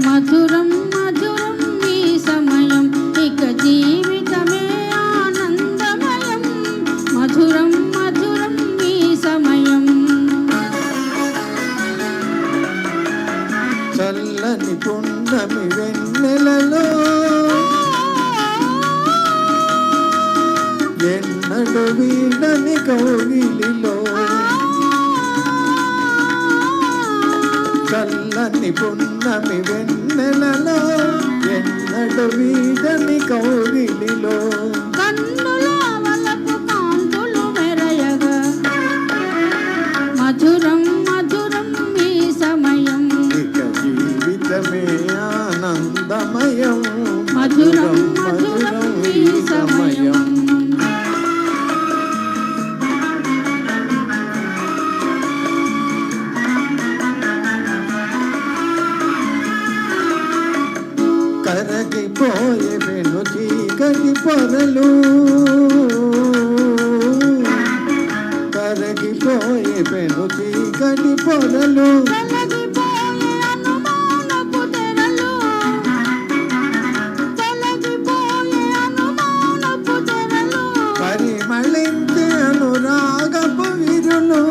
మధురం మధురం ఈ సమయం, ఇక జీవితమే ఆనందమయం. మధురం మధురం ఈ సమయం. చల్లని పున్నమి వెన్నెలలో ఎన్నడు వీడని కౌగిలిలో, చల్లని పున్నమి వెన్నెలలో ఎన్నడు వీడని కౌగిలిలో, కన్నుల వలపు కాంతులు మెరయగా మధురం మధురం ఈ సమయం. ఇక జీవితమే ఆనందమయం. మధురం మధురం ఈ సమయం. కరగిపోయే వెను చీకటి పొరలు, కరగిపోయే వెను చీకటి పొరలు, తొలగిపోయే అనుమానపు తెరలు, తొలగిపోయే అనుమానపు తెరలు, పరిమళించే అనురాగపు విరులు,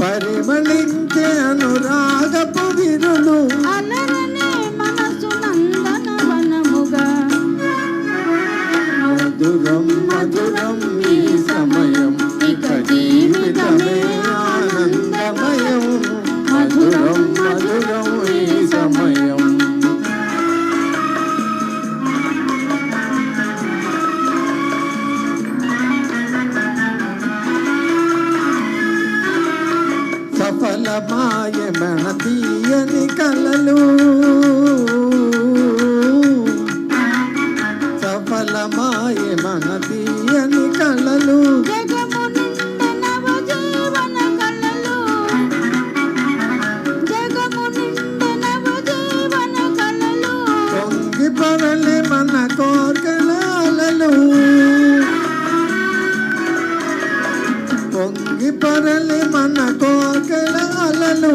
పరిమళించే అనురాగపు విరులు, అలరనే మనసు నందనవనముగా మధురం మధురం ఈ సమయం, ఇక జీవితమే ఆనందమయం. మధురం మధురం ఈ సమయం. సఫలమాయ మన తీయని కలలు, సఫలమాయ మన తీయని కలలు, జగము నిండా నవజీవన కలలు, జగము నిండా నవజీవన కలలు, పొంగి పొరలి మన కోర్కెలాలలు, పొంగి పొరలి మన కోర్కెలాలలు,